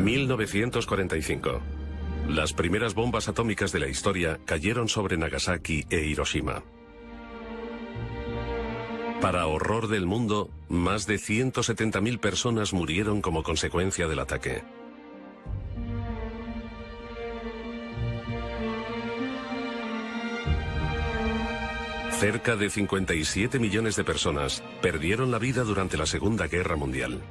1945. Las primeras bombas atómicas de la historia cayeron sobre Nagasaki e Hiroshima. Para horror del mundo, más de 170.000 personas murieron como consecuencia del ataque. Cerca de 57 millones de personas perdieron la vida durante la Segunda Guerra Mundial.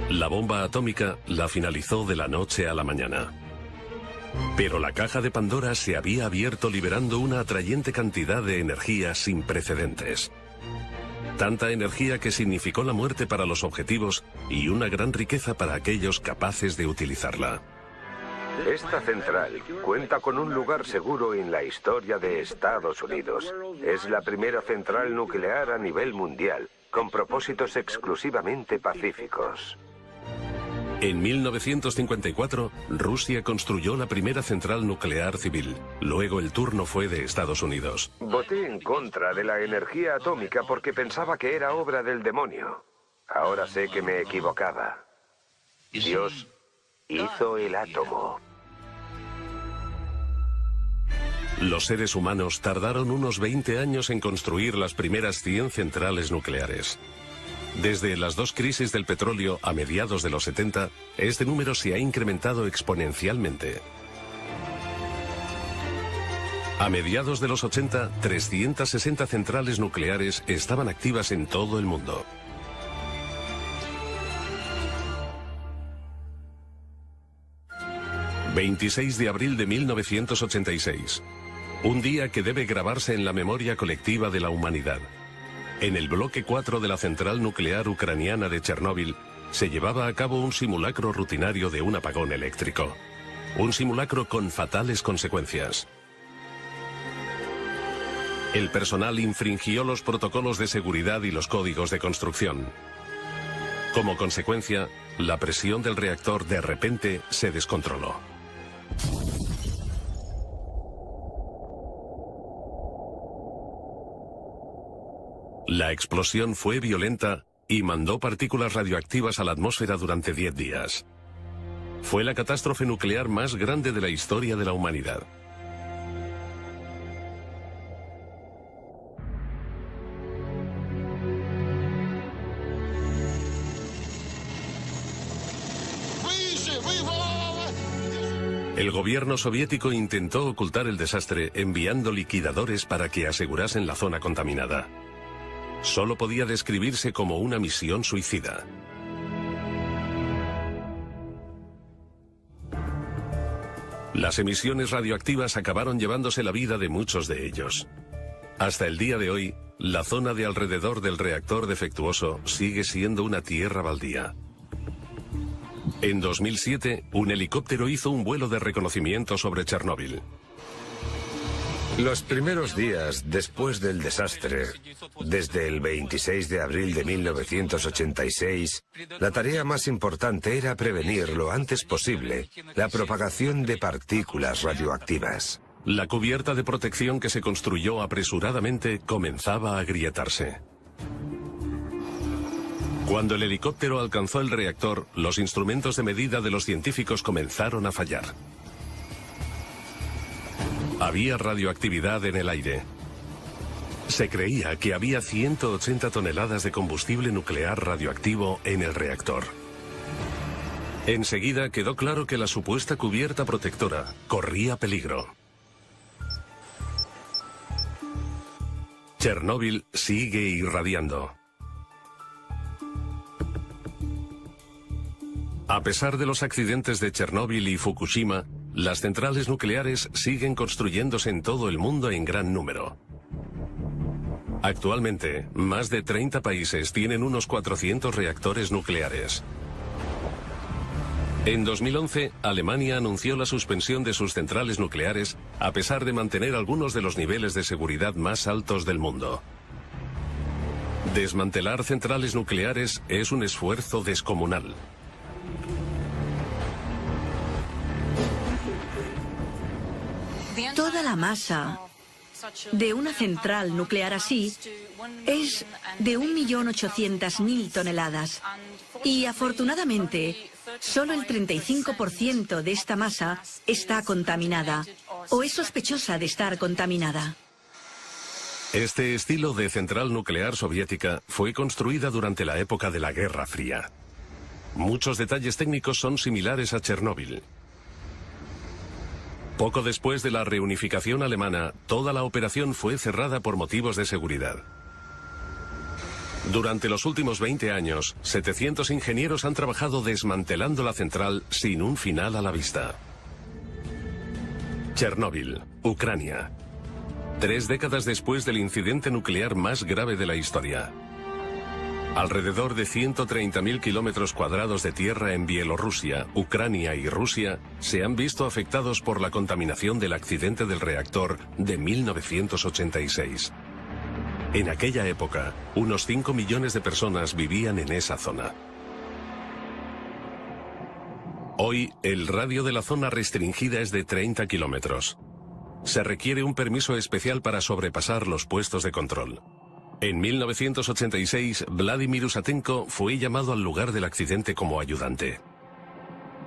La bomba atómica la finalizó de la noche a la mañana. Pero la caja de Pandora se había abierto liberando una atrayente cantidad de energía sin precedentes. Tanta energía que significó la muerte para los objetivos y una gran riqueza para aquellos capaces de utilizarla. Esta central cuenta con un lugar seguro en la historia de Estados Unidos. Es la primera central nuclear a nivel mundial, con propósitos exclusivamente pacíficos. En 1954, Rusia construyó la primera central nuclear civil. Luego el turno fue de Estados Unidos. Voté en contra de la energía atómica porque pensaba que era obra del demonio. Ahora sé que me equivocaba. Dios hizo el átomo. Los seres humanos tardaron unos 20 años en construir las primeras 100 centrales nucleares. Desde las dos crisis del petróleo a mediados de los 70, este número se ha incrementado exponencialmente. A mediados de los 80, 360 centrales nucleares estaban activas en todo el mundo. ...26 de abril de 1986... un día que debe grabarse en la memoria colectiva de la humanidad. En el bloque 4 de la central nuclear ucraniana de Chernóbil se llevaba a cabo un simulacro rutinario de un apagón eléctrico. Un simulacro con fatales consecuencias. El personal infringió los protocolos de seguridad y los códigos de construcción. Como consecuencia, la presión del reactor de repente se descontroló. La explosión fue violenta y mandó partículas radioactivas a la atmósfera durante 10 días. Fue la catástrofe nuclear más grande de la historia de la humanidad. El gobierno soviético intentó ocultar el desastre enviando liquidadores para que asegurasen la zona contaminada. Solo podía describirse como una misión suicida. Las emisiones radioactivas acabaron llevándose la vida de muchos de ellos. Hasta el día de hoy, la zona de alrededor del reactor defectuoso sigue siendo una tierra baldía. En 2007, un helicóptero hizo un vuelo de reconocimiento sobre Chernóbil. Los primeros días después del desastre, desde el 26 de abril de 1986, la tarea más importante era prevenir lo antes posible la propagación de partículas radioactivas. La cubierta de protección que se construyó apresuradamente comenzaba a agrietarse. Cuando el helicóptero alcanzó el reactor, los instrumentos de medida de los científicos comenzaron a fallar. Había radioactividad en el aire. Se creía que había 180 toneladas de combustible nuclear radioactivo en el reactor. Enseguida quedó claro que la supuesta cubierta protectora corría peligro. Chernóbil sigue irradiando. A pesar de los accidentes de Chernóbil y Fukushima, las centrales nucleares siguen construyéndose en todo el mundo en gran número. Actualmente, más de 30 países tienen unos 400 reactores nucleares. En 2011, Alemania anunció la suspensión de sus centrales nucleares a pesar de mantener algunos de los niveles de seguridad más altos del mundo. Desmantelar centrales nucleares es un esfuerzo descomunal. Toda la masa de una central nuclear así es de 1.800.000 toneladas. Y afortunadamente, solo el 35% de esta masa está contaminada o es sospechosa de estar contaminada. Este estilo de central nuclear soviética fue construida durante la época de la Guerra Fría. Muchos detalles técnicos son similares a Chernóbil. Poco después de la reunificación alemana, toda la operación fue cerrada por motivos de seguridad. Durante los últimos 20 años, 700 ingenieros han trabajado desmantelando la central sin un final a la vista. Chernóbil, Ucrania. 3 décadas después del incidente nuclear más grave de la historia. Alrededor de 130.000 kilómetros cuadrados de tierra en Bielorrusia, Ucrania y Rusia se han visto afectados por la contaminación del accidente del reactor de 1986. En aquella época, unos 5 millones de personas vivían en esa zona. Hoy, el radio de la zona restringida es de 30 kilómetros. Se requiere un permiso especial para sobrepasar los puestos de control. En 1986, Vladimir Usatenko fue llamado al lugar del accidente como ayudante.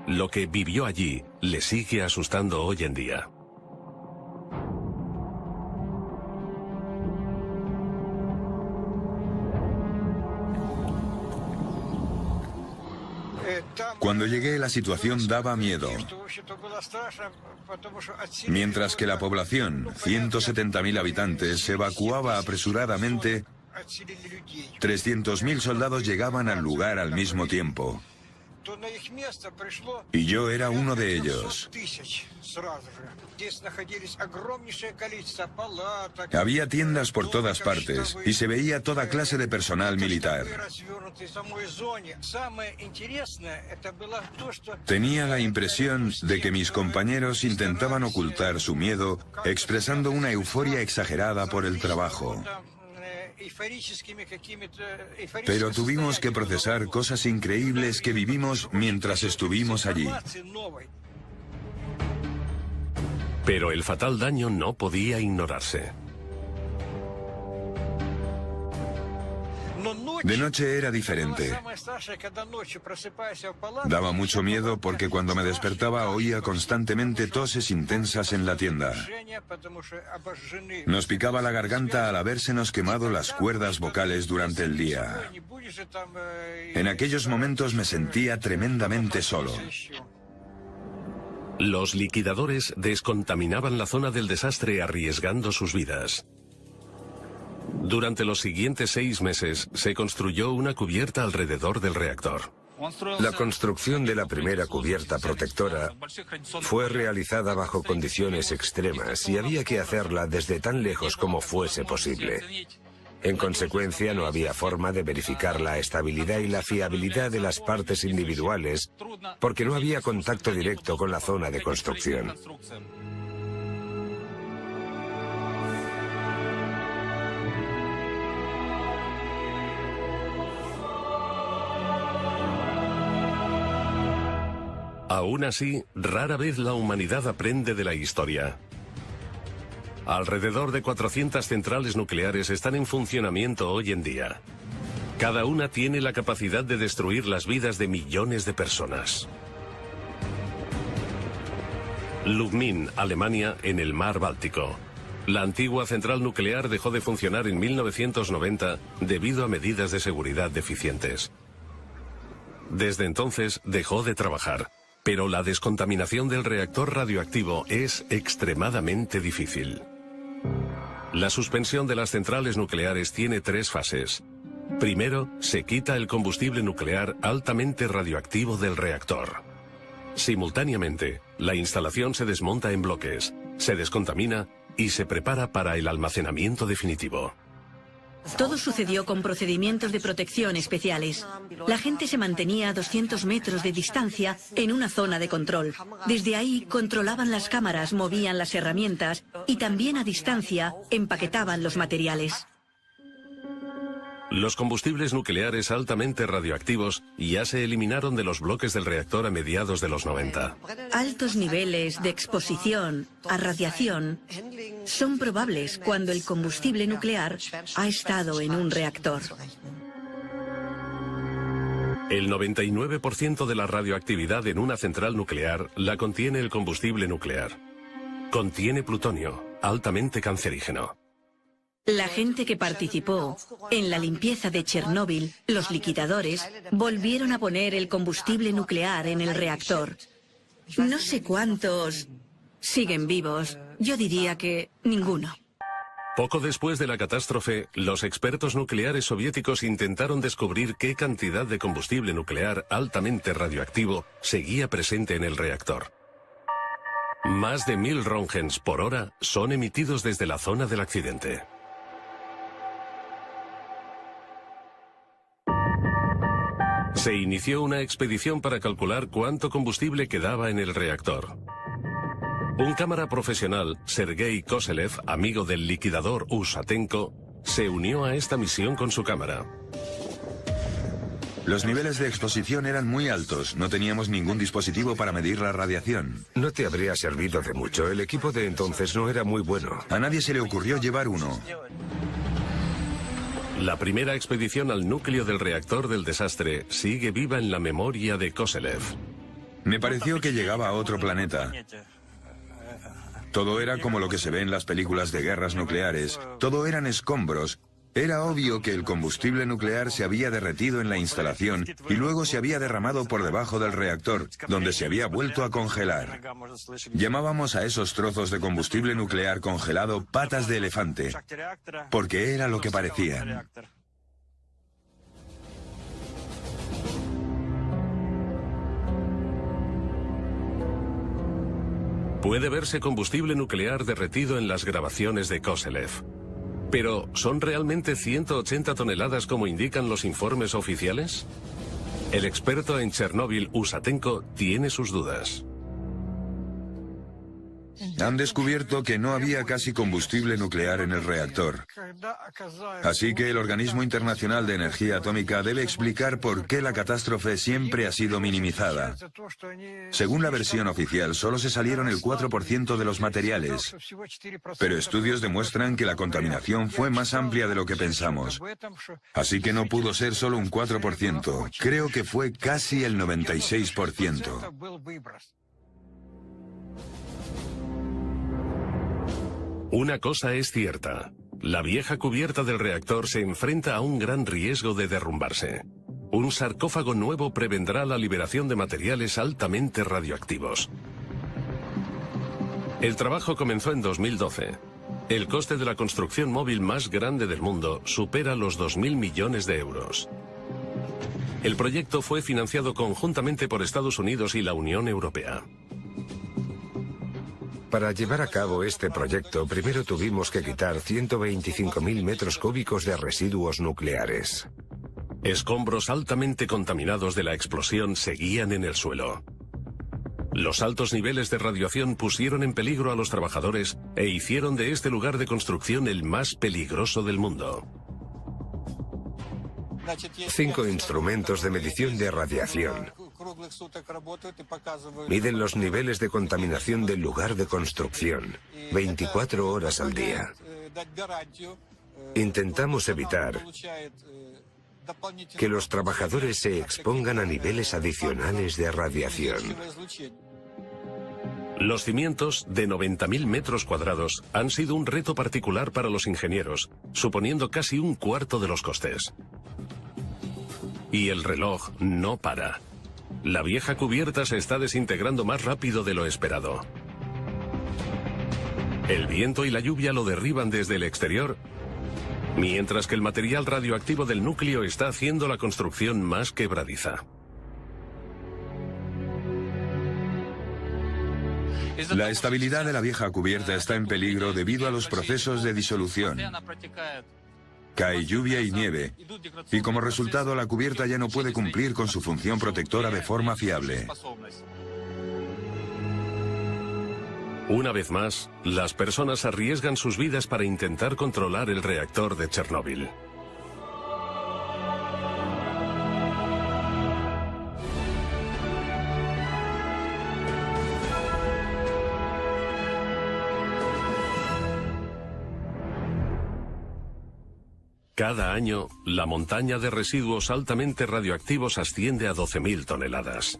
Lo que vivió allí le sigue asustando hoy en día. Cuando llegué, la situación daba miedo. Mientras que la población, 170.000 habitantes, se evacuaba apresuradamente, 300.000 soldados llegaban al lugar al mismo tiempo. Y yo era uno de ellos. Había tiendas por todas partes y se veía toda clase de personal militar. Tenía la impresión de que mis compañeros intentaban ocultar su miedo, expresando una euforia exagerada por el trabajo. Pero tuvimos que procesar cosas increíbles que vivimos mientras estuvimos allí. Pero el fatal daño no podía ignorarse. De noche era diferente. Daba mucho miedo porque cuando me despertaba oía constantemente toses intensas en la tienda. Nos picaba la garganta al habérsenos quemado las cuerdas vocales durante el día. En aquellos momentos me sentía tremendamente solo. Los liquidadores descontaminaban la zona del desastre arriesgando sus vidas. Durante los siguientes 6 meses se construyó una cubierta alrededor del reactor. La construcción de la primera cubierta protectora fue realizada bajo condiciones extremas y había que hacerla desde tan lejos como fuese posible. En consecuencia, no había forma de verificar la estabilidad y la fiabilidad de las partes individuales porque no había contacto directo con la zona de construcción. Aún así, rara vez la humanidad aprende de la historia. Alrededor de 400 centrales nucleares están en funcionamiento hoy en día. Cada una tiene la capacidad de destruir las vidas de millones de personas. Lubmin, Alemania, en el mar Báltico. La antigua central nuclear dejó de funcionar en 1990 debido a medidas de seguridad deficientes. Desde entonces dejó de trabajar. Pero la descontaminación del reactor radioactivo es extremadamente difícil. La suspensión de las centrales nucleares tiene 3 fases. Primero, se quita el combustible nuclear altamente radioactivo del reactor. Simultáneamente, la instalación se desmonta en bloques, se descontamina y se prepara para el almacenamiento definitivo. Todo sucedió con procedimientos de protección especiales. La gente se mantenía a 200 metros de distancia en una zona de control. Desde ahí controlaban las cámaras, movían las herramientas y también a distancia empaquetaban los materiales. Los combustibles nucleares altamente radioactivos ya se eliminaron de los bloques del reactor a mediados de los 90. Altos niveles de exposición a radiación son probables cuando el combustible nuclear ha estado en un reactor. El 99% de la radioactividad en una central nuclear la contiene el combustible nuclear. Contiene plutonio, altamente cancerígeno. La gente que participó en la limpieza de Chernóbil, los liquidadores, volvieron a poner el combustible nuclear en el reactor. No sé cuántos siguen vivos. Yo diría que ninguno. Poco después de la catástrofe, los expertos nucleares soviéticos intentaron descubrir qué cantidad de combustible nuclear altamente radioactivo seguía presente en el reactor. Más de 1000 roentgens por hora son emitidos desde la zona del accidente. Se inició una expedición para calcular cuánto combustible quedaba en el reactor. Un cámara profesional, Sergei Koselev, amigo del liquidador Usatenko, se unió a esta misión con su cámara. Los niveles de exposición eran muy altos. No teníamos ningún dispositivo para medir la radiación. No te habría servido de mucho. El equipo de entonces no era muy bueno. A nadie se le ocurrió llevar uno. La primera expedición al núcleo del reactor del desastre sigue viva en la memoria de Koselev. Me pareció que llegaba a otro planeta. Todo era como lo que se ve en las películas de guerras nucleares. Todo eran escombros. Era obvio que el combustible nuclear se había derretido en la instalación y luego se había derramado por debajo del reactor, donde se había vuelto a congelar. Llamábamos a esos trozos de combustible nuclear congelado patas de elefante, porque era lo que parecían. Puede verse combustible nuclear derretido en las grabaciones de Koselev. Pero, ¿son realmente 180 toneladas como indican los informes oficiales? El experto en Chernóbil, Usatenko, tiene sus dudas. Han descubierto que no había casi combustible nuclear en el reactor. Así que el Organismo Internacional de Energía Atómica debe explicar por qué la catástrofe siempre ha sido minimizada. Según la versión oficial, solo se salieron el 4% de los materiales. Pero estudios demuestran que la contaminación fue más amplia de lo que pensamos. Así que no pudo ser solo un 4%. Creo que fue casi el 96%. Una cosa es cierta. La vieja cubierta del reactor se enfrenta a un gran riesgo de derrumbarse. Un sarcófago nuevo prevendrá la liberación de materiales altamente radioactivos. El trabajo comenzó en 2012. El coste de la construcción móvil más grande del mundo supera los 2.000 millones de euros. El proyecto fue financiado conjuntamente por Estados Unidos y la Unión Europea. Para llevar a cabo este proyecto, primero tuvimos que quitar 125.000 metros cúbicos de residuos nucleares. Escombros altamente contaminados de la explosión seguían en el suelo. Los altos niveles de radiación pusieron en peligro a los trabajadores e hicieron de este lugar de construcción el más peligroso del mundo. 5 instrumentos de medición de radiación. Miden los niveles de contaminación del lugar de construcción, 24 horas al día. Intentamos evitar que los trabajadores se expongan a niveles adicionales de radiación. Los cimientos, de 90.000 metros cuadrados, han sido un reto particular para los ingenieros, suponiendo casi un cuarto de los costes. Y el reloj no para. La vieja cubierta se está desintegrando más rápido de lo esperado. El viento y la lluvia lo derriban desde el exterior, mientras que el material radioactivo del núcleo está haciendo la construcción más quebradiza. La estabilidad de la vieja cubierta está en peligro debido a los procesos de disolución. Cae lluvia y nieve, y como resultado la cubierta ya no puede cumplir con su función protectora de forma fiable. Una vez más, las personas arriesgan sus vidas para intentar controlar el reactor de Chernóbil. Cada año, la montaña de residuos altamente radioactivos asciende a 12.000 toneladas.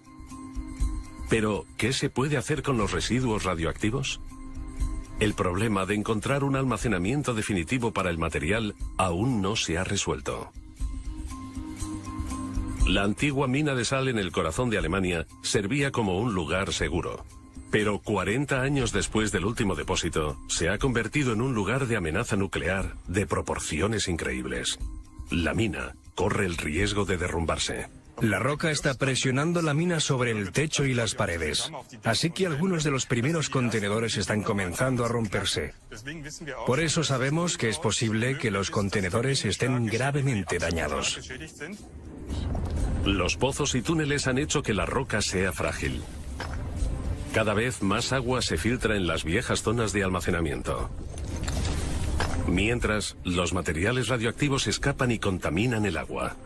Pero, ¿qué se puede hacer con los residuos radioactivos? El problema de encontrar un almacenamiento definitivo para el material aún no se ha resuelto. La antigua mina de sal en el corazón de Alemania servía como un lugar seguro. Pero 40 años después del último depósito, se ha convertido en un lugar de amenaza nuclear de proporciones increíbles. La mina corre el riesgo de derrumbarse. La roca está presionando la mina sobre el techo y las paredes, así que algunos de los primeros contenedores están comenzando a romperse. Por eso sabemos que es posible que los contenedores estén gravemente dañados. Los pozos y túneles han hecho que la roca sea frágil. Cada vez más agua se filtra en las viejas zonas de almacenamiento. Mientras, los materiales radioactivos escapan y contaminan el agua.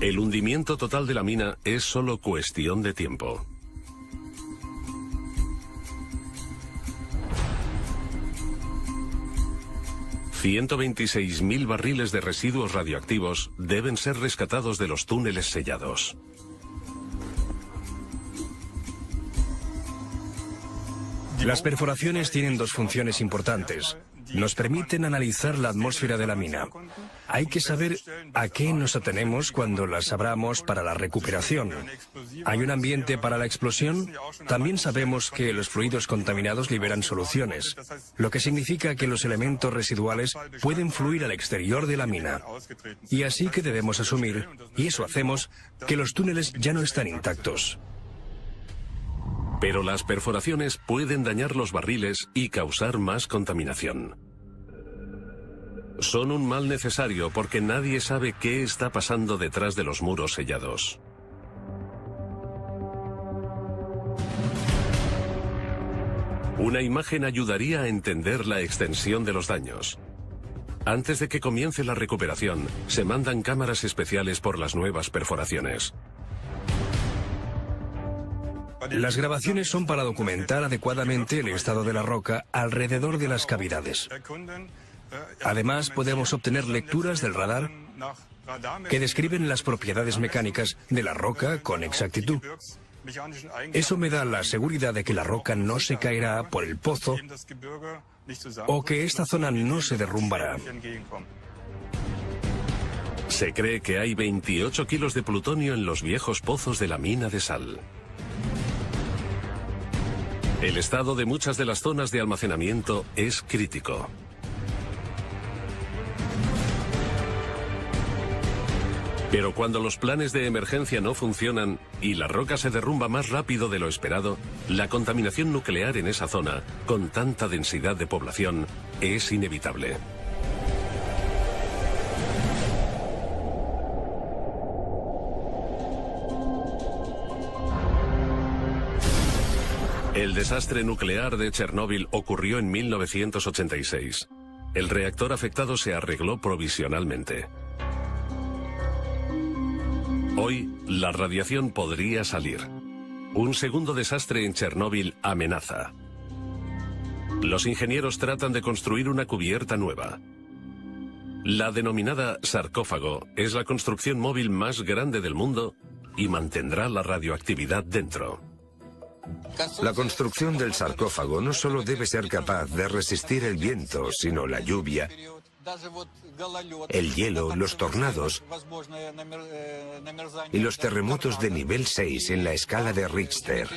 El hundimiento total de la mina es solo cuestión de tiempo. $126.000 barriles de residuos radioactivos deben ser rescatados de los túneles sellados. Las perforaciones tienen dos funciones importantes. Nos permiten analizar la atmósfera de la mina. Hay que saber a qué nos atenemos cuando las abramos para la recuperación. ¿Hay un ambiente para la explosión? También sabemos que los fluidos contaminados liberan soluciones, lo que significa que los elementos residuales pueden fluir al exterior de la mina. Y así que debemos asumir, y eso hacemos, que los túneles ya no están intactos. Pero las perforaciones pueden dañar los barriles y causar más contaminación. Son un mal necesario porque nadie sabe qué está pasando detrás de los muros sellados. Una imagen ayudaría a entender la extensión de los daños. Antes de que comience la recuperación, se mandan cámaras especiales por las nuevas perforaciones. Las grabaciones son para documentar adecuadamente el estado de la roca alrededor de las cavidades. Además, podemos obtener lecturas del radar que describen las propiedades mecánicas de la roca con exactitud. Eso me da la seguridad de que la roca no se caerá por el pozo o que esta zona no se derrumbará. Se cree que hay 28 kilos de plutonio en los viejos pozos de la mina de sal. El estado de muchas de las zonas de almacenamiento es crítico. Pero cuando los planes de emergencia no funcionan y la roca se derrumba más rápido de lo esperado, la contaminación nuclear en esa zona, con tanta densidad de población, es inevitable. El desastre nuclear de Chernóbil ocurrió en 1986. El reactor afectado se arregló provisionalmente. Hoy, la radiación podría salir. Un segundo desastre en Chernóbil amenaza. Los ingenieros tratan de construir una cubierta nueva. La denominada sarcófago es la construcción móvil más grande del mundo y mantendrá la radioactividad dentro. La construcción del sarcófago no solo debe ser capaz de resistir el viento, sino la lluvia, el hielo, los tornados y los terremotos de nivel 6 en la escala de Richter.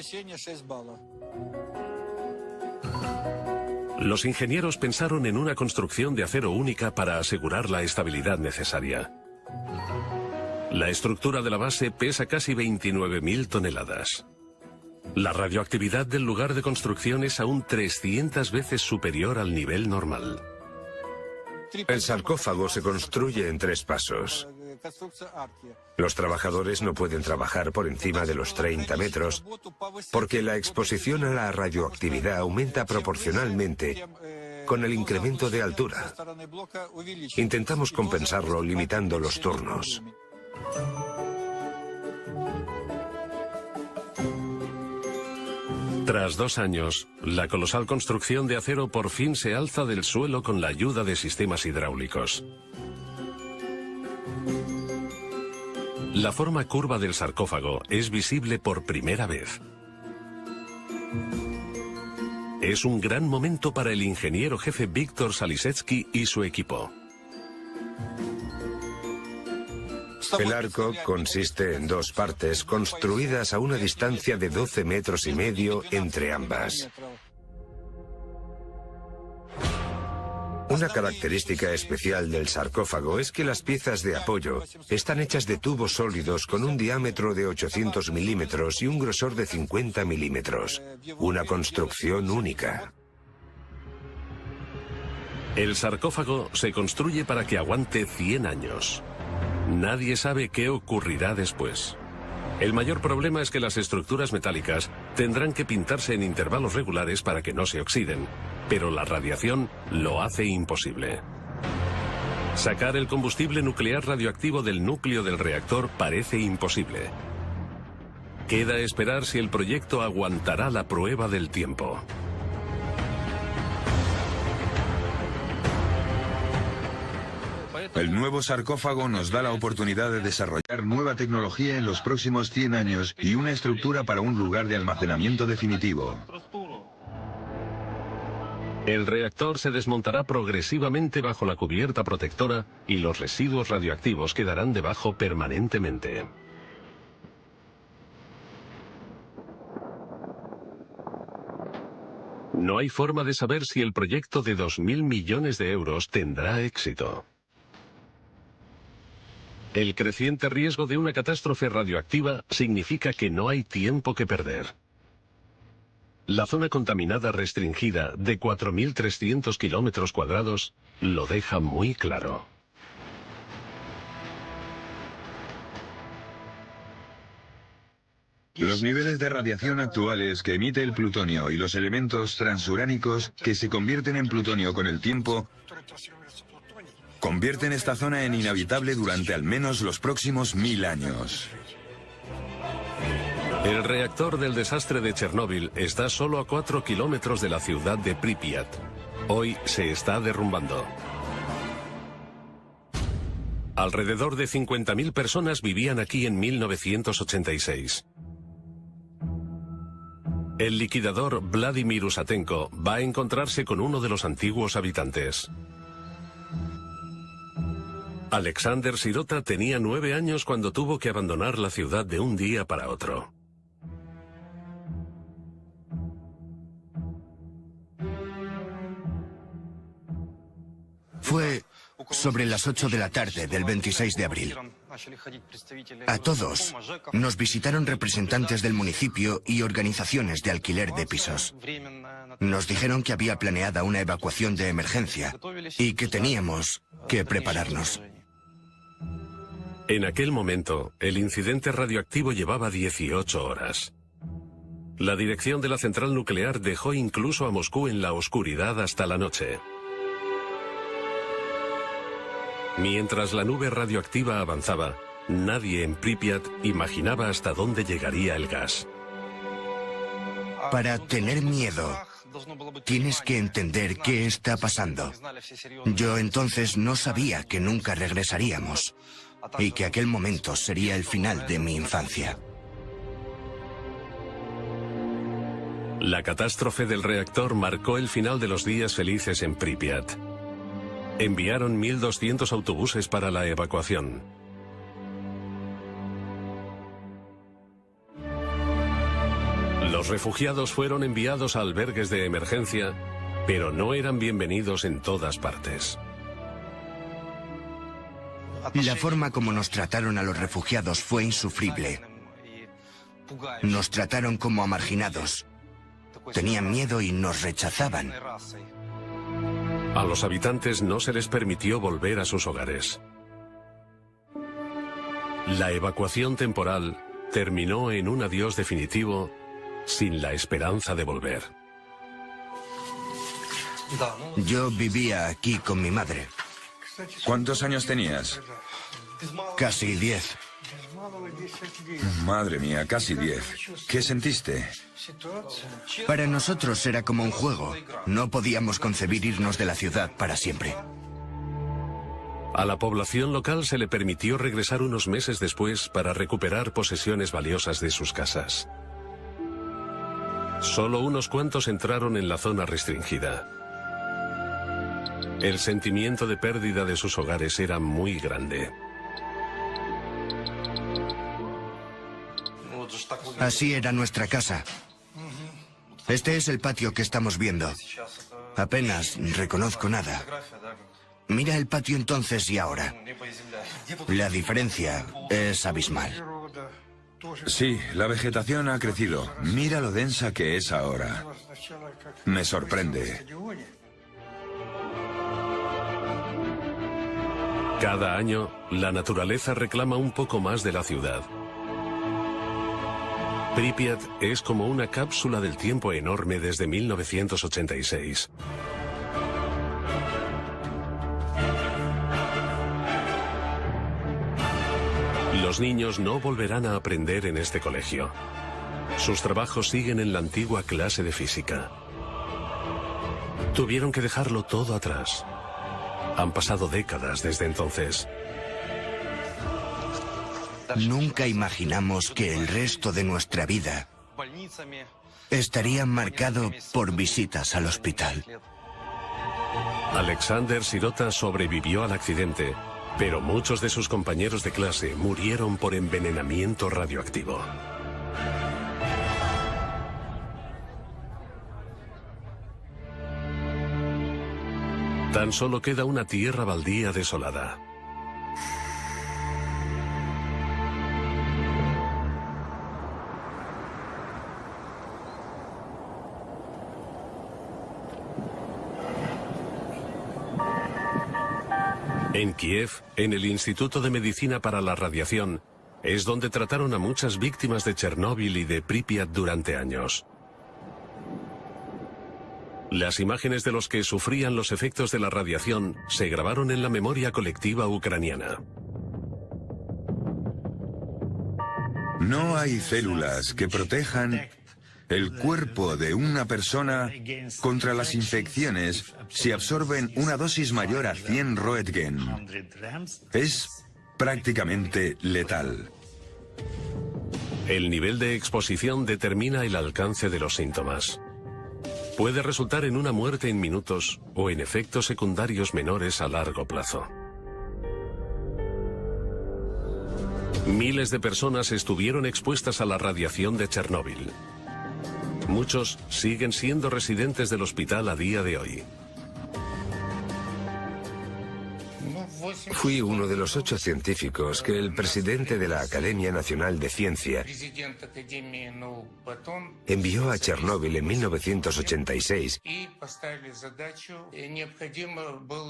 Los ingenieros pensaron en una construcción de acero única para asegurar la estabilidad necesaria. La estructura de la base pesa casi 29.000 toneladas. La radioactividad del lugar de construcción es aún 300 veces superior al nivel normal. El sarcófago se construye en 3 pasos. Los trabajadores no pueden trabajar por encima de los 30 metros porque la exposición a la radioactividad aumenta proporcionalmente con el incremento de altura. Intentamos compensarlo limitando los turnos. Tras 2 años, la colosal construcción de acero por fin se alza del suelo con la ayuda de sistemas hidráulicos. La forma curva del sarcófago es visible por primera vez. Es un gran momento para el ingeniero jefe Víctor Salisetsky y su equipo. El arco consiste en 2 partes construidas a una distancia de 12,5 metros entre ambas. Una característica especial del sarcófago es que las piezas de apoyo están hechas de tubos sólidos con un diámetro de 800 milímetros y un grosor de 50 milímetros. Una construcción única. El sarcófago se construye para que aguante 100 años. Nadie sabe qué ocurrirá después. El mayor problema es que las estructuras metálicas tendrán que pintarse en intervalos regulares para que no se oxiden, pero la radiación lo hace imposible. Sacar el combustible nuclear radioactivo del núcleo del reactor parece imposible. Queda esperar si el proyecto aguantará la prueba del tiempo. El nuevo sarcófago nos da la oportunidad de desarrollar nueva tecnología en los próximos 100 años y una estructura para un lugar de almacenamiento definitivo. El reactor se desmontará progresivamente bajo la cubierta protectora y los residuos radioactivos quedarán debajo permanentemente. No hay forma de saber si el proyecto de 2.000 millones de euros tendrá éxito. El creciente riesgo de una catástrofe radioactiva significa que no hay tiempo que perder. La zona contaminada restringida de 4.300 kilómetros cuadrados lo deja muy claro. Los niveles de radiación actuales que emite el plutonio y los elementos transuránicos que se convierten en plutonio con el tiempo convierten esta zona en inhabitable durante al menos los próximos 1000 años. El reactor del desastre de Chernóbil está solo a 4 kilómetros de la ciudad de Pripyat. Hoy se está derrumbando. Alrededor de 50.000 personas vivían aquí en 1986. El liquidador Vladimir Usatenko va a encontrarse con uno de los antiguos habitantes. Alexander Sirota tenía 9 años cuando tuvo que abandonar la ciudad de un día para otro. Fue sobre las 8 de la tarde del 26 de abril. A todos nos visitaron representantes del municipio y organizaciones de alquiler de pisos. Nos dijeron que había planeada una evacuación de emergencia y que teníamos que prepararnos. En aquel momento, el incidente radioactivo llevaba 18 horas. La dirección de la central nuclear dejó incluso a Moscú en la oscuridad hasta la noche. Mientras la nube radioactiva avanzaba, nadie en Pripyat imaginaba hasta dónde llegaría el gas. Para tener miedo, tienes que entender qué está pasando. Yo entonces no sabía que nunca regresaríamos y que aquel momento sería el final de mi infancia. La catástrofe del reactor marcó el final de los días felices en Pripyat. Enviaron 1.200 autobuses para la evacuación. Los refugiados fueron enviados a albergues de emergencia, pero no eran bienvenidos en todas partes. La forma como nos trataron a los refugiados fue insufrible. Nos trataron como a marginados. Tenían miedo y nos rechazaban. A los habitantes no se les permitió volver a sus hogares. La evacuación temporal terminó en un adiós definitivo sin la esperanza de volver. Yo vivía aquí con mi madre. ¿Cuántos años tenías? Casi 10. Madre mía, casi 10. ¿Qué sentiste? Para nosotros era como un juego. No podíamos concebir irnos de la ciudad para siempre. A la población local se le permitió regresar unos meses después para recuperar posesiones valiosas de sus casas. Solo unos cuantos entraron en la zona restringida. El sentimiento de pérdida de sus hogares era muy grande. Así era nuestra casa. Este es el patio que estamos viendo. Apenas reconozco nada. Mira el patio entonces y ahora. La diferencia es abismal. Sí, la vegetación ha crecido. Mira lo densa que es ahora. Me sorprende. Cada año, la naturaleza reclama un poco más de la ciudad. Pripyat es como una cápsula del tiempo enorme desde 1986. Los niños no volverán a aprender en este colegio. Sus trabajos siguen en la antigua clase de física. Tuvieron que dejarlo todo atrás. Han pasado décadas desde entonces. Nunca imaginamos que el resto de nuestra vida estaría marcado por visitas al hospital. Alexander Sirota sobrevivió al accidente, pero muchos de sus compañeros de clase murieron por envenenamiento radioactivo. Tan solo queda una tierra baldía desolada. En Kiev, en el Instituto de Medicina para la Radiación, es donde trataron a muchas víctimas de Chernóbil y de Pripyat durante años. Las imágenes de los que sufrían los efectos de la radiación se grabaron en la memoria colectiva ucraniana. No hay células que protejan el cuerpo de una persona contra las infecciones si absorben una dosis mayor a 100 Roentgen. Es prácticamente letal. El nivel de exposición determina el alcance de los síntomas. Puede resultar en una muerte en minutos o en efectos secundarios menores a largo plazo. Miles de personas estuvieron expuestas a la radiación de Chernóbil. Muchos siguen siendo residentes del hospital a día de hoy. Fui uno de los 8 científicos que el presidente de la Academia Nacional de Ciencia envió a Chernóbil en 1986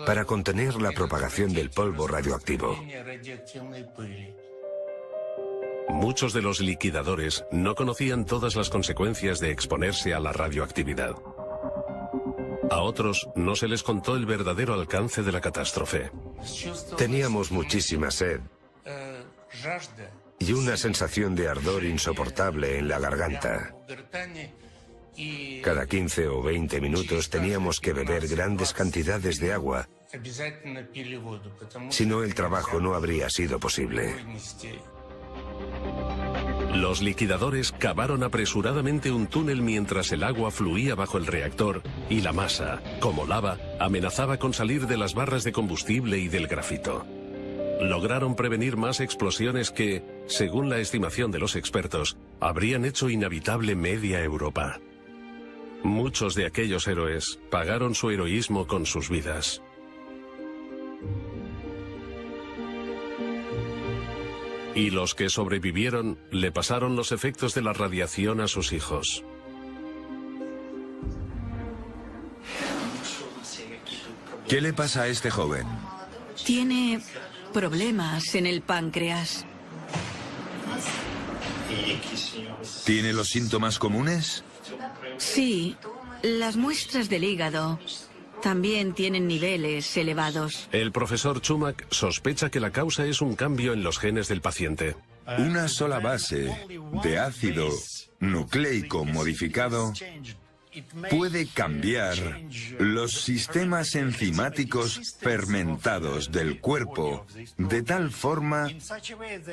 para contener la propagación del polvo radioactivo. Muchos de los liquidadores no conocían todas las consecuencias de exponerse a la radioactividad. A otros no se les contó el verdadero alcance de la catástrofe. Teníamos muchísima sed y una sensación de ardor insoportable en la garganta. Cada 15 o 20 minutos teníamos que beber grandes cantidades de agua, si no el trabajo no habría sido posible. Los liquidadores cavaron apresuradamente un túnel mientras el agua fluía bajo el reactor y la masa, como lava, amenazaba con salir de las barras de combustible y del grafito. Lograron prevenir más explosiones que, según la estimación de los expertos, habrían hecho inhabitable media Europa. Muchos de aquellos héroes pagaron su heroísmo con sus vidas. Y los que sobrevivieron le pasaron los efectos de la radiación a sus hijos. ¿Qué le pasa a este joven? Tiene problemas en el páncreas. ¿Tiene los síntomas comunes? Sí, las muestras del hígado también tienen niveles elevados. El profesor Chumak sospecha que la causa es un cambio en los genes del paciente. Una sola base de ácido nucleico modificado puede cambiar los sistemas enzimáticos fermentados del cuerpo de tal forma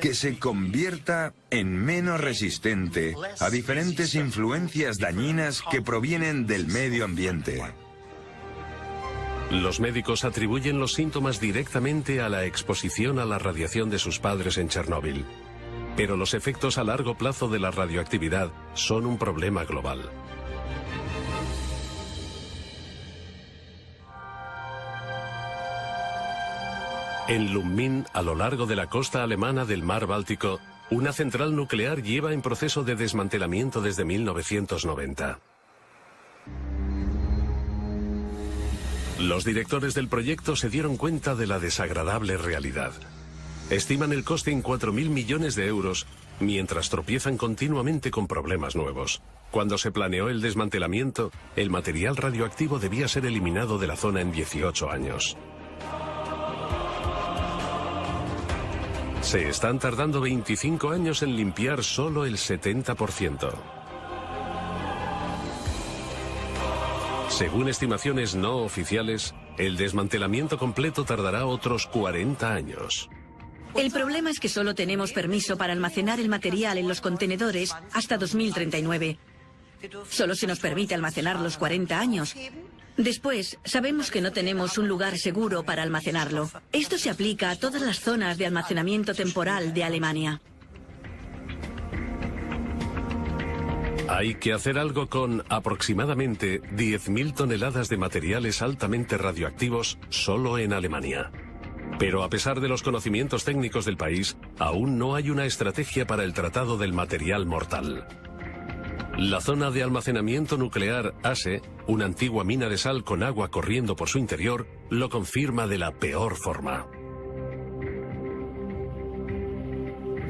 que se convierta en menos resistente a diferentes influencias dañinas que provienen del medio ambiente. Los médicos atribuyen los síntomas directamente a la exposición a la radiación de sus padres en Chernóbil. Pero los efectos a largo plazo de la radioactividad son un problema global. En Lubmin, a lo largo de la costa alemana del mar Báltico, una central nuclear lleva en proceso de desmantelamiento desde 1990. Los directores del proyecto se dieron cuenta de la desagradable realidad. Estiman el coste en 4.000 millones de euros, mientras tropiezan continuamente con problemas nuevos. Cuando se planeó el desmantelamiento, el material radioactivo debía ser eliminado de la zona en 18 años. Se están tardando 25 años en limpiar solo el 70%. Según estimaciones no oficiales, el desmantelamiento completo tardará otros 40 años. El problema es que solo tenemos permiso para almacenar el material en los contenedores hasta 2039. Solo se nos permite almacenar los 40 años. Después, sabemos que no tenemos un lugar seguro para almacenarlo. Esto se aplica a todas las zonas de almacenamiento temporal de Alemania. Hay que hacer algo con aproximadamente 10.000 toneladas de materiales altamente radioactivos solo en Alemania. Pero a pesar de los conocimientos técnicos del país, aún no hay una estrategia para el tratado del material mortal. La zona de almacenamiento nuclear ASE, una antigua mina de sal con agua corriendo por su interior, lo confirma de la peor forma.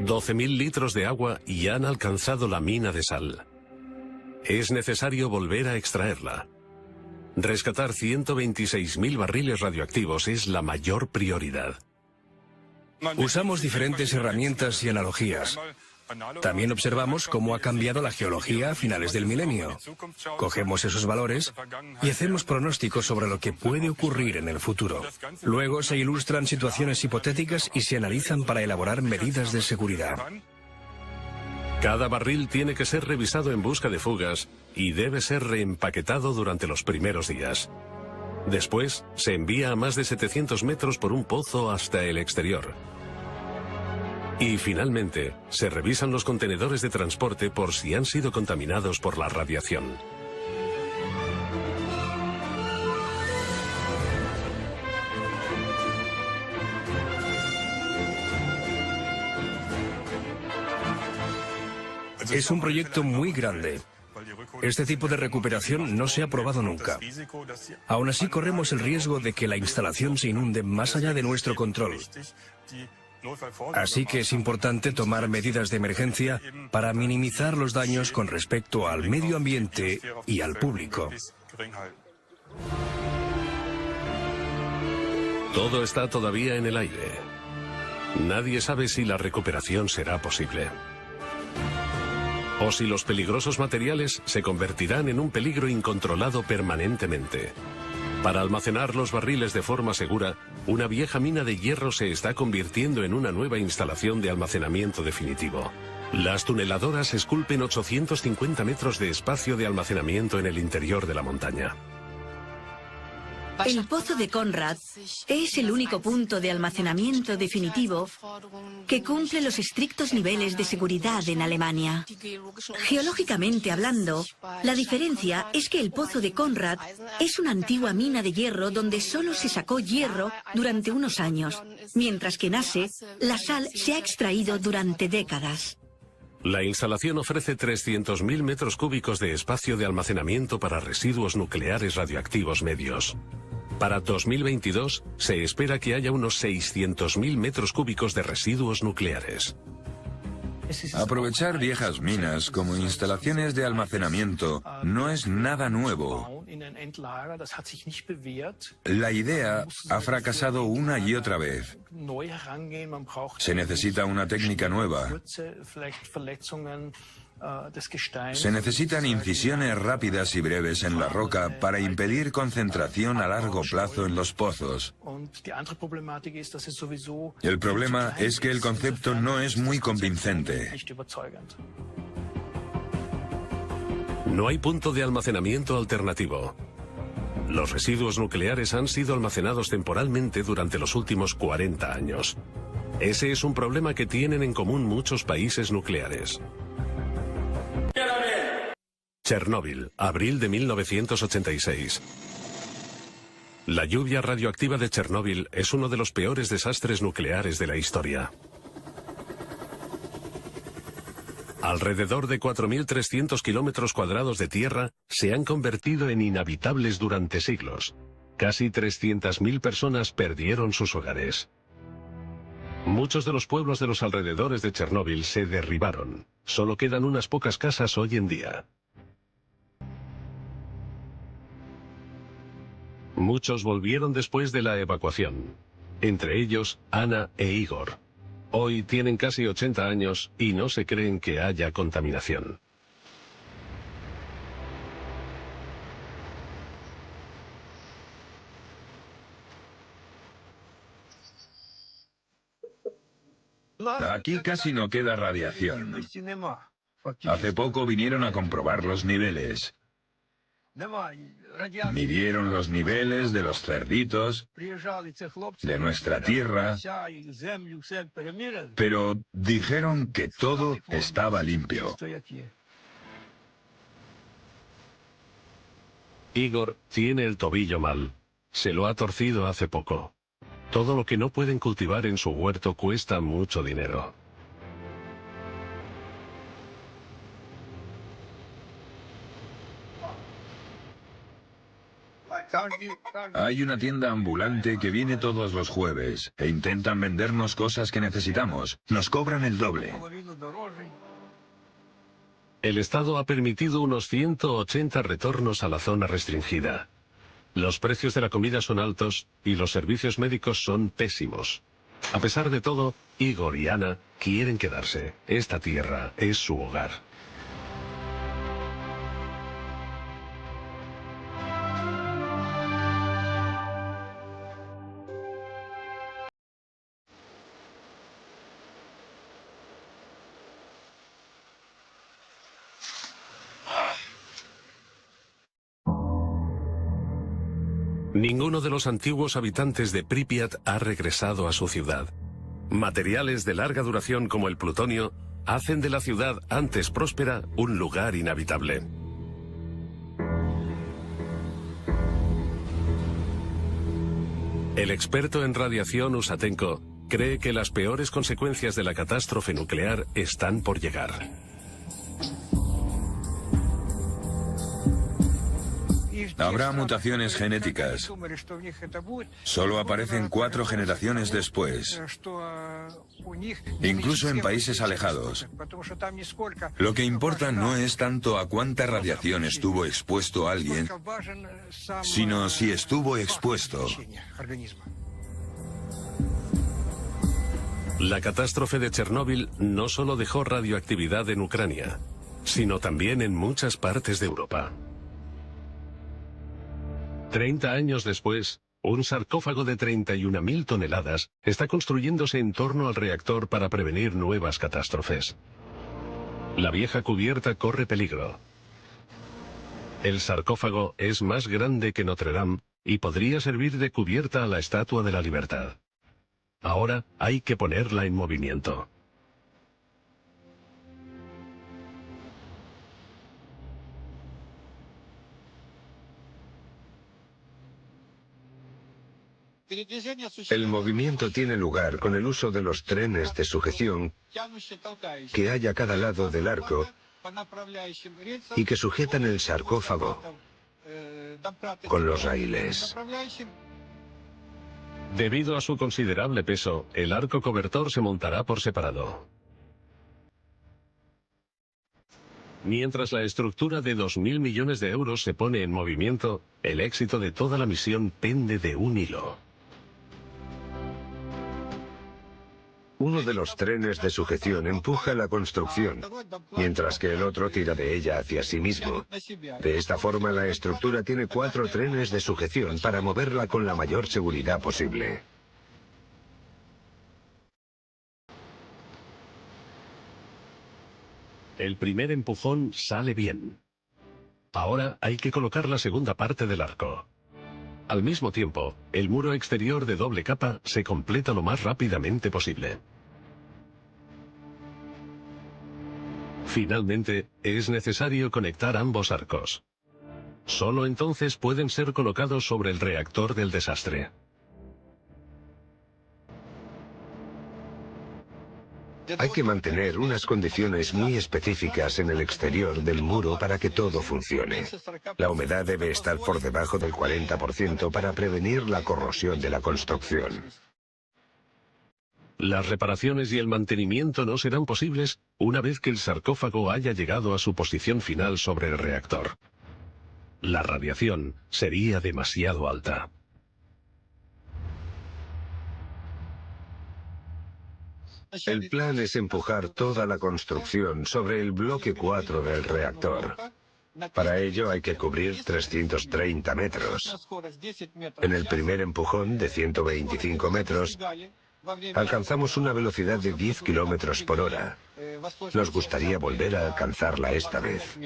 12.000 litros de agua ya han alcanzado la mina de sal. Es necesario volver a extraerla. Rescatar 126.000 barriles radioactivos es la mayor prioridad. Usamos diferentes herramientas y analogías. También observamos cómo ha cambiado la geología a finales del milenio. Cogemos esos valores y hacemos pronósticos sobre lo que puede ocurrir en el futuro. Luego se ilustran situaciones hipotéticas y se analizan para elaborar medidas de seguridad. Cada barril tiene que ser revisado en busca de fugas y debe ser reempaquetado durante los primeros días. Después, se envía a más de 700 metros por un pozo hasta el exterior. Y finalmente, se revisan los contenedores de transporte por si han sido contaminados por la radiación. Es un proyecto muy grande. Este tipo de recuperación no se ha probado nunca. Aún así, corremos el riesgo de que la instalación se inunde más allá de nuestro control. Así que es importante tomar medidas de emergencia para minimizar los daños con respecto al medio ambiente y al público. Todo está todavía en el aire. Nadie sabe si la recuperación será posible. O si los peligrosos materiales se convertirán en un peligro incontrolado permanentemente. Para almacenar los barriles de forma segura, una vieja mina de hierro se está convirtiendo en una nueva instalación de almacenamiento definitivo. Las tuneladoras esculpen 850 metros de espacio de almacenamiento en el interior de la montaña. El pozo de Konrad es el único punto de almacenamiento definitivo que cumple los estrictos niveles de seguridad en Alemania. Geológicamente hablando, la diferencia es que el pozo de Konrad es una antigua mina de hierro donde solo se sacó hierro durante unos años, mientras que en ASE la sal se ha extraído durante décadas. La instalación ofrece 300.000 metros cúbicos de espacio de almacenamiento para residuos nucleares radioactivos medios. Para 2022 se espera que haya unos 600.000 metros cúbicos de residuos nucleares. Aprovechar viejas minas como instalaciones de almacenamiento no es nada nuevo. La idea ha fracasado una y otra vez. Se necesita una técnica nueva. Se necesitan incisiones rápidas y breves en la roca para impedir concentración a largo plazo en los pozos. El problema es que el concepto no es muy convincente. No hay punto de almacenamiento alternativo. Los residuos nucleares han sido almacenados temporalmente durante los últimos 40 años. Ese es un problema que tienen en común muchos países nucleares. Chernóbil, abril de 1986. La lluvia radioactiva de Chernóbil es uno de los peores desastres nucleares de la historia. Alrededor de 4.300 kilómetros cuadrados de tierra se han convertido en inhabitables durante siglos. Casi 300.000 personas perdieron sus hogares. Muchos de los pueblos de los alrededores de Chernóbil se derribaron. Solo quedan unas pocas casas hoy en día. Muchos volvieron después de la evacuación, entre ellos Ana e Igor. Hoy tienen casi 80 años y no se creen que haya contaminación. Aquí casi no queda radiación. Hace poco vinieron a comprobar los niveles. Midieron los niveles de los cerditos, de nuestra tierra, pero dijeron que todo estaba limpio. Igor tiene el tobillo mal. Se lo ha torcido hace poco. Todo lo que no pueden cultivar en su huerto cuesta mucho dinero. Hay una tienda ambulante que viene todos los jueves e intentan vendernos cosas que necesitamos. Nos cobran el doble. El Estado ha permitido unos 180 retornos a la zona restringida. Los precios de la comida son altos y los servicios médicos son pésimos. A pesar de todo, Igor y Ana quieren quedarse. Esta tierra es su hogar. Ninguno de los antiguos habitantes de Pripyat ha regresado a su ciudad. Materiales de larga duración como el plutonio hacen de la ciudad antes próspera un lugar inhabitable. El experto en radiación Usatenko cree que las peores consecuencias de la catástrofe nuclear están por llegar. Habrá mutaciones genéticas. Solo aparecen 4 generaciones después. Incluso en países alejados. Lo que importa no es tanto a cuánta radiación estuvo expuesto alguien, sino si estuvo expuesto. La catástrofe de Chernóbil no solo dejó radioactividad en Ucrania, sino también en muchas partes de Europa. 30 años después, un sarcófago de 31.000 toneladas está construyéndose en torno al reactor para prevenir nuevas catástrofes. La vieja cubierta corre peligro. El sarcófago es más grande que Notre Dame y podría servir de cubierta a la Estatua de la Libertad. Ahora hay que ponerla en movimiento. El movimiento tiene lugar con el uso de los trenes de sujeción que hay a cada lado del arco y que sujetan el sarcófago con los raíles. Debido a su considerable peso, el arco cobertor se montará por separado. Mientras la estructura de 2.000 millones de euros se pone en movimiento, el éxito de toda la misión pende de un hilo. Uno de los trenes de sujeción empuja la construcción, mientras que el otro tira de ella hacia sí mismo. De esta forma, la estructura tiene 4 trenes de sujeción para moverla con la mayor seguridad posible. El primer empujón sale bien. Ahora hay que colocar la segunda parte del arco. Al mismo tiempo, el muro exterior de doble capa se completa lo más rápidamente posible. Finalmente, es necesario conectar ambos arcos. Solo entonces pueden ser colocados sobre el reactor del desastre. Hay que mantener unas condiciones muy específicas en el exterior del muro para que todo funcione. La humedad debe estar por debajo del 40% para prevenir la corrosión de la construcción. Las reparaciones y el mantenimiento no serán posibles una vez que el sarcófago haya llegado a su posición final sobre el reactor. La radiación sería demasiado alta. El plan es empujar toda la construcción sobre el bloque 4 del reactor. Para ello hay que cubrir 330 metros. En el primer empujón, de 125 metros, alcanzamos una velocidad de 10 kilómetros por hora. Nos gustaría volver a alcanzarla esta vez.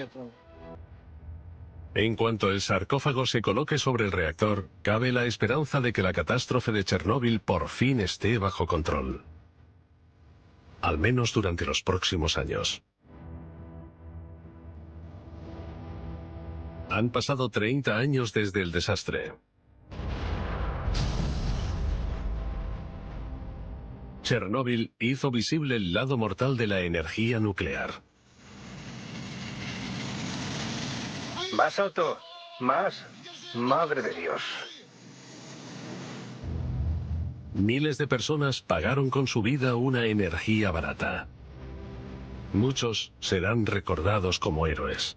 En cuanto el sarcófago se coloque sobre el reactor, cabe la esperanza de que la catástrofe de Chernóbil por fin esté bajo control. Al menos durante los próximos años. Han pasado 30 años desde el desastre. Chernóbil hizo visible el lado mortal de la energía nuclear. Más alto, más. Madre de Dios. Miles de personas pagaron con su vida una energía barata. Muchos serán recordados como héroes.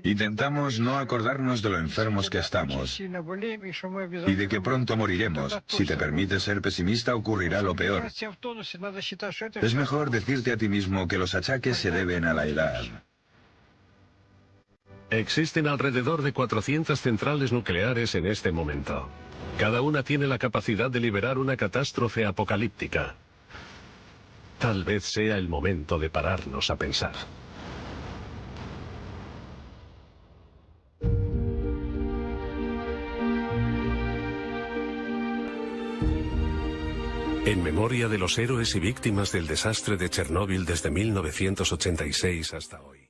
Intentamos no acordarnos de lo enfermos que estamos y de que pronto moriremos. Si te permites ser pesimista, ocurrirá lo peor. Es mejor decirte a ti mismo que los achaques se deben a la edad. Existen alrededor de 400 centrales nucleares en este momento. Cada una tiene la capacidad de liberar una catástrofe apocalíptica. Tal vez sea el momento de pararnos a pensar. En memoria de los héroes y víctimas del desastre de Chernóbil desde 1986 hasta hoy.